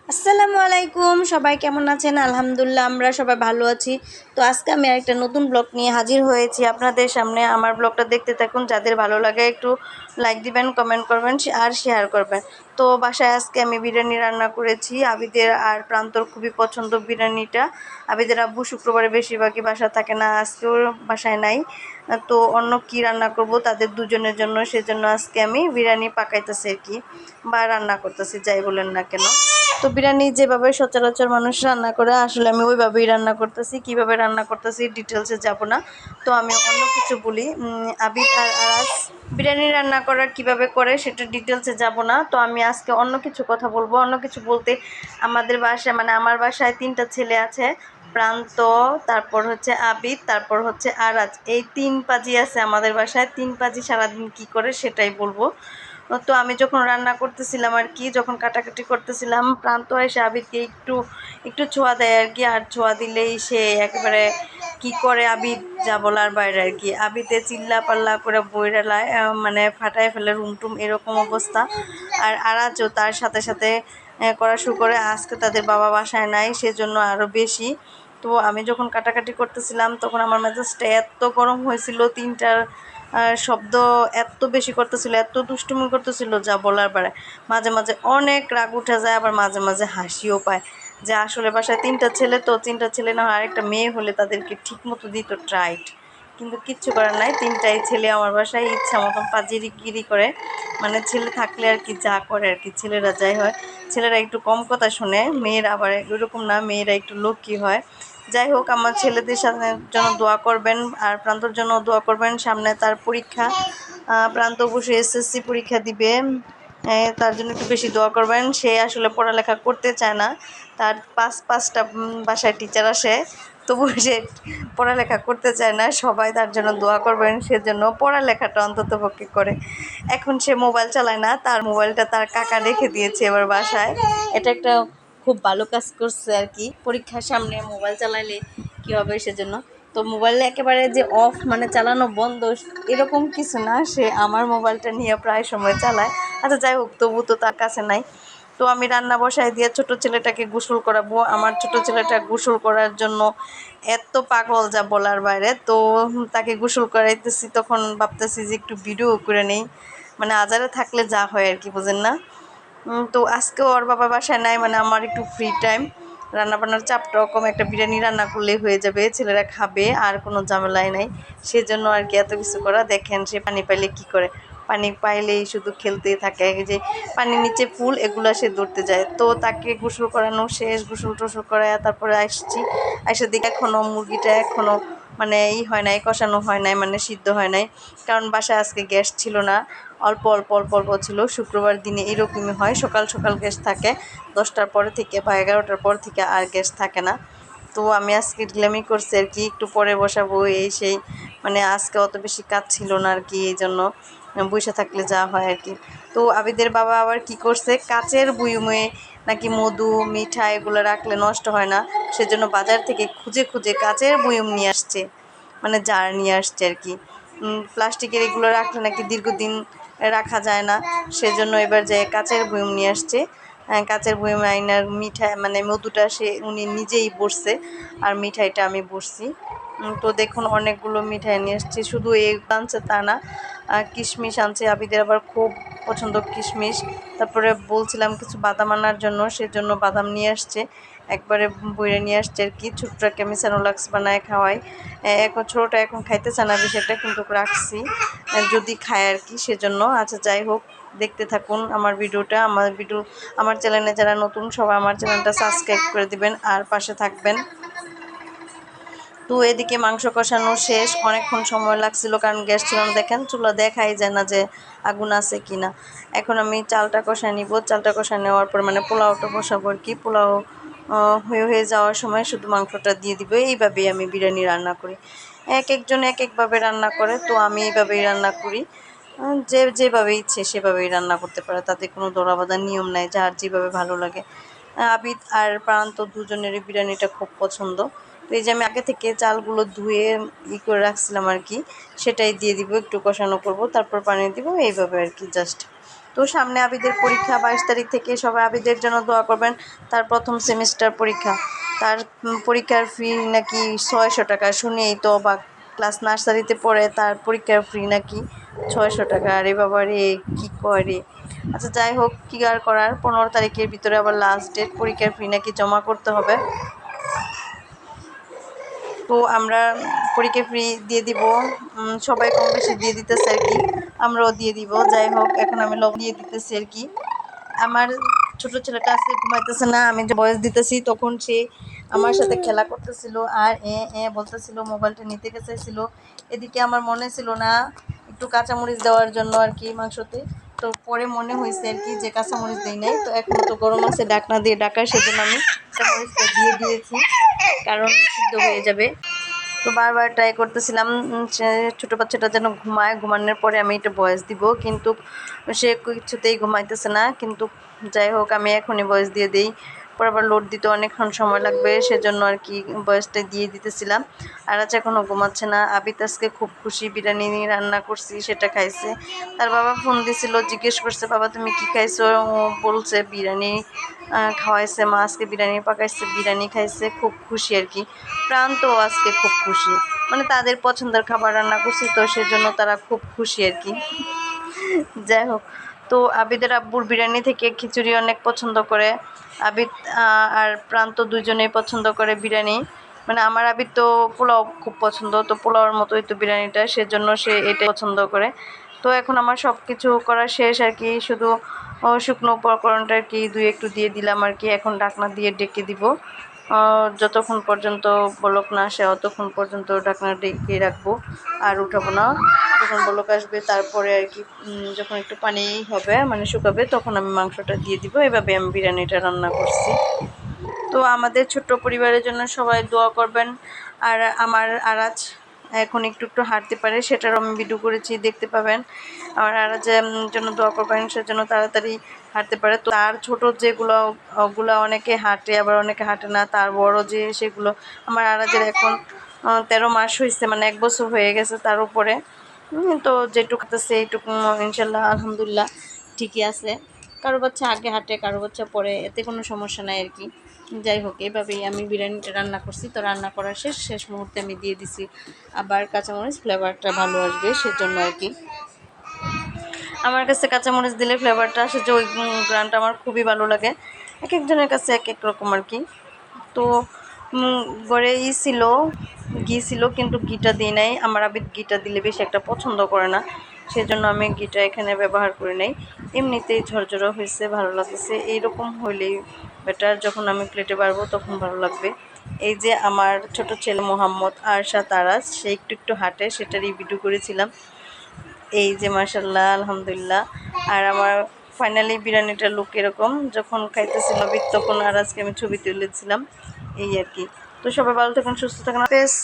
আসসালামু আলাইকুম, সবাই কেমন আছেন? আলহামদুলিল্লাহ আমরা সবাই ভালো আছি। তো আজকে আমি একটা নতুন ব্লগ নিয়ে হাজির হয়েছি আপনাদের সামনে। আমার ব্লগটা দেখতে থাকুন, যাদের ভালো লাগে একটু লাইক দিবেন, কমেন্ট করবেন আর শেয়ার করবেন। তো বাসায় আজকে আমি বিরিয়ানি রান্না করেছি। আবিদের আর প্রান্তর খুবই পছন্দ বিরিয়ানিটা। আবিদের আব্বু শুক্রবারে বেশিরভাগই বাসা থাকে না, আজকেও বাসায় নাই। তো অন্য কি রান্না করব তাদের দুজনের জন্য, সেজন্য আজকে আমি বিরিয়ানি পাকাইতেছি আর কি, বা রান্না করতেছি, যাই বলেন না কেন। তো বিরিয়ানি যেভাবে সচরাচর মানুষ রান্না করে, আসলে আমি ওইভাবেই রান্না করতেছি। কিভাবে রান্না করতেছি ডিটেলসে যাব না, তো আমি অন্য কিছু বলি। আবিদ আর আরাস বিরিয়ানি রান্না করার কিভাবে করে সেটা ডিটেলসে যাব না। তো আমি আজকে অন্য কিছু কথা বলবো। অন্য কিছু বলতে, আমাদের বাসায় মানে আমার বাসায় 3টা ছেলে আছে, প্রান্ত, তারপর হচ্ছে আবিদ, তারপর হচ্ছে আরাজ। এই 3 পাজি আছে আমাদের বাসায়। 3 পাজি সারাদিন কি করে সেটাই বলবো। তো আমি যখন রান্না করতেছিলাম আর কি, যখন কাটাকাটি করতেছিলাম, প্রান্ত এসে আবিদকে একটু একটু ছোঁয়া দেয় আর কি। আর ছোঁয়া দিলেই সে একেবারে কি করে, আবিদ যা বলার বাইরে আর কি। আবিদে চিল্লা পাল্লা করে বইরালায়, মানে ফাটায় ফেলে রুম টুম, এরকম অবস্থা। আর আরাজও তার সাথে সাথে করা শুরু করে। আজকে তাদের বাবা বাসায় নাই, সেজন্য আরও বেশি। তো আমি যখন কাটাকাটি করতেছিলাম তখন আমার মেজাজটা এত গরম হয়েছিল। 3টার শব্দ এত বেশি করতেছিল, এত দুষ্টুমি করতেছিল যা বলার পারে। মাঝে মাঝে অনেক রাগ উঠে যায়, আবার মাঝে মাঝে হাসিও পায় যে আসলে বাসায় 3টা ছেলে, তো 3টা ছেলে না হয় আরেকটা মেয়ে হলে তাদেরকে ঠিক মতো দিত ট্রাইট, কিন্তু কিচ্ছু করার নাই। 3টাই ছেলে আমার বাসায় ইচ্ছা মতন পাজিরিগিরি করে, মানে ছেলে থাকলে আর কি যা করে আর কি। ছেলেরা যাই হয়, ছেলেরা একটু কম কথা শোনে, মেয়েরা আবার এরকম না, মেয়েরা একটু লক্ষ্মী হয়। যাই হোক, আমার ছেলেদের সাথে জন্য দোয়া করবেন, আর প্রান্তর জন্য দোয়া করবেন। সামনে তার পরীক্ষা, প্রান্ত অবশ্যই এসএসসি পরীক্ষা দিবে, তার জন্য একটু বেশি দোয়া করবেন। সে আসলে পড়ালেখা করতে চায় না, তার পাঁচটা বাসায় টিচার আসে, তবু সে পড়ালেখা করতে চায় না। সবাই তার জন্য দোয়া করবেন, সেজন্য পড়ালেখাটা অন্ততপক্ষে করে। এখন সে মোবাইল চালায় না, তার মোবাইলটা তার কাকা রেখে দিয়েছে এবার বাসায়। এটা একটা খুব ভালো কাজ করছে আর কি। পরীক্ষার সামনে মোবাইল চালাইলে কী হবে সেজন্য। তো মোবাইল একেবারে যে অফ মানে চালানো বন্ধ এরকম কিছু না, সে আমার মোবাইলটা নিয়ে প্রায় সময় চালায়। আচ্ছা যাই হোক, তবু তো তার কাছে নাই। তো আমি রান্না বসাই দিয়ে ছোট ছেলেটাকে গোসল করাবো। আমার ছোট ছেলেটা গোসল করার জন্য এত পাগল যা বলার বাইরে। তো তাকে গোসল করাইতেছি, তখন ভাবতেছি যে একটু ভিডিও করে নেই, মানে আজারে থাকলে যা হয় আর কি, বুঝেন না। তো আজকে ওর বাবা বাসায় নাই, মানে আমার একটু ফ্রি টাইম, রান্নাবান্নার চাপটাও কম, একটা বিরিয়ানি রান্না করলেই হয়ে যাবে, ছেলেরা খাবে, আর কোনো ঝামেলাই নাই। সেজন্য আর কি এত কিছু করা। দেখেন সে পানি পাইলে কি করে, পানি পাইলেই শুধু খেলতেই থাকে। এই যে পানির নিচে ফুল, এগুলো সে ধরতে যায়। তো তাকে গোসল করানো শেষ, গোসল টোসল করায় তারপরে আসছি। এসে দিকে এখনও মুরগিটা এখনও মানে হয় নাই, কষানো হয় নাই, মানে সিদ্ধ হয় নাই, কারণ বাসায় আজকে গ্যাস ছিল না, অল্প অল্প অল্প অল্প ছিল। শুক্রবার দিনে এরকমই হয়, সকাল সকাল গ্যাস থাকে, 10টার পরে থেকে বা 11টার পর থেকে আর গ্যাস থাকে না। তো আমি আজকে ঢিলামি করছি আর কি, একটু পরে বসাবো এই সেই, মানে আজকে অত বেশি কাজ ছিল না আর কি, এই জন্য বসে থাকলে যা হয় আর কি। তো আবিদের বাবা আবার কি করছে, কাচের বুয়ুমে নাকি মধু মিঠা এগুলো রাখলে নষ্ট হয় না, সেজন্য বাজার থেকে খুঁজে খুঁজে কাচের বুয়ুম নিয়ে আসছে, মানে জার নিয়ে আসছে আর কি। প্লাস্টিকের এগুলো রাখলে নাকি দীর্ঘদিন রাখা যায় না, সেজন্য এবার যে কাচের বুয়ুম নিয়ে আসছে। কাচের বুয়ুমে আইনার মিঠাই মানে মধুটা সে উনি নিজেই বসছে, আর মিঠাইটা আমি বসছি। তো দেখুন অনেকগুলো মিঠাই নিয়ে এসছি, শুধু এই আনছে তা না, কিশমিশ আনছে, আবিদের আবার খুব পছন্দ কিশমিশ। তারপরে বলছিলাম কিছু বাদাম আনার জন্য, সেজন্য বাদাম নিয়ে আসছে, একবারে বইরে নিয়ে আসছে আর কি। ছোটটাকে আমি স্যানোলাক্স বানায় খাওয়াই, এখন ছোটোটা এখন খাইতে চায় না বিষয়টা, কিন্তু রাখছি যদি খায় আর কি, সেজন্য। আচ্ছা যাই হোক, দেখতে থাকুন আমার ভিডিওটা। আমার চ্যানেলে যারা নতুন, সবাই আমার চ্যানেলটা সাবস্ক্রাইব করে দিবেন আর পাশে থাকবেন। তো এদিকে মাংস কষানো শেষ, অনেকক্ষণ সময় লাগছিল কারণ গ্যাস ছিল না। দেখেন চুলা দেখাই যায় না যে আগুন আছে কি না। এখন আমি চালটা কষায় নিব, চালটা কষায় নেওয়ার পর মানে পোলাওটা বসাবো আর কি। পোলাও হয়ে যাওয়ার সময় শুধু মাংসটা দিয়ে দিব। এইভাবেই আমি বিরিয়ানি রান্না করি। এক একজন এক একভাবে রান্না করে, তো আমি এইভাবেই রান্না করি। যে যেভাবে ইচ্ছে সেভাবেই রান্না করতে পারে, তাতে কোনো দরাবাঁধার নিয়ম নাই, যার যেভাবে ভালো লাগে। আবিদ আর প্রান্ত দুজনেরই বিরিয়ানিটা খুব পছন্দ। তো এই যে আমি আগে থেকে চালগুলো ধুয়ে করে রাখছিলাম আর কি, সেটাই দিয়ে দিব, একটু কষানো করব, তারপর পানি দিব, এইভাবে আর কি জাস্ট। তো সামনে আবিদের পরীক্ষা 22 তারিখ থেকে, সবাই আবিদের জন্য দোয়া করবেন। তার প্রথম সেমিস্টার পরীক্ষা, তার পরীক্ষার ফি নাকি 600 টাকা। শুনেই তো অবাক, ক্লাস নার্সারিতে পড়ে, তার পরীক্ষার ফি নাকি 600 টাকা। আরে বাবা রে, কী করে! আচ্ছা যাই হোক, কী আর করার, 15 তারিখের ভিতরে আবার লাস্ট ডেট, পরীক্ষার ফি নাকি জমা করতে হবে। তো আমরা পরীক্ষা ফি দিয়ে দিব, সবাই কম বেশি দিয়ে দিতেছে আর কি, আমরাও দিয়ে দিব। যাই হোক, এখন আমি লগ দিয়ে দিতেছি আর কি। আমার ছোট ছেলেটা আজকে ঘুমাইতেছে না, আমি যে বয়স দিতেছি তখন সে আমার সাথে খেলা করতেছিল আর বলতেছিল, মোবাইলটা নিতে গেছিল। এদিকে আমার মনে ছিল না একটু কাঁচামরিচ দেওয়ার জন্য আর কি মাংসতে, তো পরে মনে হয়েছে আর কি যে কাঁচামরিচ দিই নাই। তো এখন তো গরম আছে, ডাকনা দিয়ে ডাকার, সেজন্য আমি কাঁচামরিচটা দিয়ে দিয়েছি, কারণ সিদ্ধ হয়ে যাবে। তো বারবার ট্রাই করতেছিলাম ছোটো বাচ্চাটা যেন ঘুমায়, ঘুমানোর পরে আমি এটা ভয়েস দিব, কিন্তু সে কিছুতেই ঘুমাইতেছে না। কিন্তু যাই হোক, আমি এখনই ভয়েস দিয়ে দিই, পরে আবার লোড দিতে অনেকক্ষণ সময় লাগবে, সেজন্য আর কি ভয়েসটা দিয়ে দিতেছিলাম। আর আজ এখনও ঘুমাচ্ছে না। আবিদ আজকে খুব খুশি, বিরিয়ানি রান্না করছি, সেটা খাইছে। তার বাবা ফোন দিছিল, জিজ্ঞেস করছে, বাবা তুমি কি খাইছো? ও বলছে বিরিয়ানি খাওয়াইছে, মা আজকে বিরিয়ানি পাকাইছে, বিরিয়ানি খাইছে, খুব খুশি আর কি। প্রান্ত আজকে খুব খুশি, মানে তাদের পছন্দের খাবার রান্না করছি, তো সেজন্য তারা খুব খুশি আর কি। যাই হোক, তো আবিদের আব্বুর বিরিয়ানি থেকে খিচুড়ি অনেক পছন্দ করে আবিদ, আর প্রান্ত দুজনেই পছন্দ করে বিরিয়ানি। মানে আমার আবিদ তো পোলাও খুব পছন্দ, তো পোলাওর মতোই তো বিরিয়ানিটা, সেজন্য সে এটাই পছন্দ করে। তো এখন আমার সব কিছু করা শেষ আর কি, শুধু শুকনো উপকরণটা আর কি একটু দিয়ে দিলাম আর কি। এখন ঢাকনা দিয়ে ডেকে দিব, যতক্ষণ পর্যন্ত বলক না আসে অতক্ষণ পর্যন্ত ঢাকনা ডেকে রাখবো, আর উঠাবো না। যখন বলক আসবে তারপরে আর কি, যখন একটু পানি হবে মানে শুকাবে, তখন আমি মাংসটা দিয়ে দিব। এভাবে আমি বিরিয়ানিটা রান্না করছি। তো আমাদের ছোট্ট পরিবারের জন্য সবাই দোয়া করবেন। আর আমার আরাজ এখন একটু একটু হাঁটতে পারে, সেটারও আমি ভিডিও করেছি, দেখতে পাবেন। আর আরাজের জন্য দোয়া করবেন, সেজন্য তাড়াতাড়ি হাঁটতে পারে। তো তার ছোট যেগুলো, ওগুলো অনেকে হাঁটে, আবার অনেকে হাঁটে না। তার বড় যে সেগুলো, আমার আরাজের এখন 13 মাস হয়েছে, মানে 1 বছর হয়ে গেছে তার উপরে। তো যেটুকু আছে এইটুকু ইনশাল্লাহ আলহামদুলিল্লাহ ঠিকই আছে। কারো বাচ্চা আগে হাঁটে, কারো বাচ্চা পরে, এতে কোনো সমস্যা নাই আর কি। যাই হোক, এভাবেই আমি বিরিয়ানিটা রান্না করছি। তো রান্না করার শেষ মুহূর্তে আমি দিয়ে দিছি আবার কাঁচামরিচ, ফ্লেভারটা ভালো আসবে সেজন্য আর কি। আমার কাছে কাঁচামরিচ দিলে ফ্লেভারটা আসে, যে ওই গ্রানটা আমার খুবই ভালো লাগে। এক একজনের কাছে এক এক রকম আর কি। তো ঘরে ছিল, ঘি ছিল, কিন্তু ঘিটা দিই নাই। আমার আবিদ ঘিটা দিলে বেশি একটা পছন্দ করে না, সেজন্য আমি ঘিটা এখানে ব্যবহার করি নাই। এমনিতেই ঝরঝরা হয়েছে, ভালো লাগতেছে। এইরকম হইলেই বেটার, যখন আমি প্লেটে বাড়বো তখন ভালো লাগবে। এই যে আমার ছোট ছেলে মোহাম্মদ আরশাদ আরাজ, সে একটু একটু হাঁটে, সেটারই ভিডিও করেছিলাম। এই যে মাশাল্লাহ আলহামদুলিল্লাহ। আর আমার ফাইনালি বিরিয়ানিটার লুক এরকম, যখন খাইতেছিল তখন আর আজকে আমি ছবি তুলেছিলাম, এই আর কি। তো সবাই ভালো থাকুন, সুস্থ থাকুন, হাফেজ।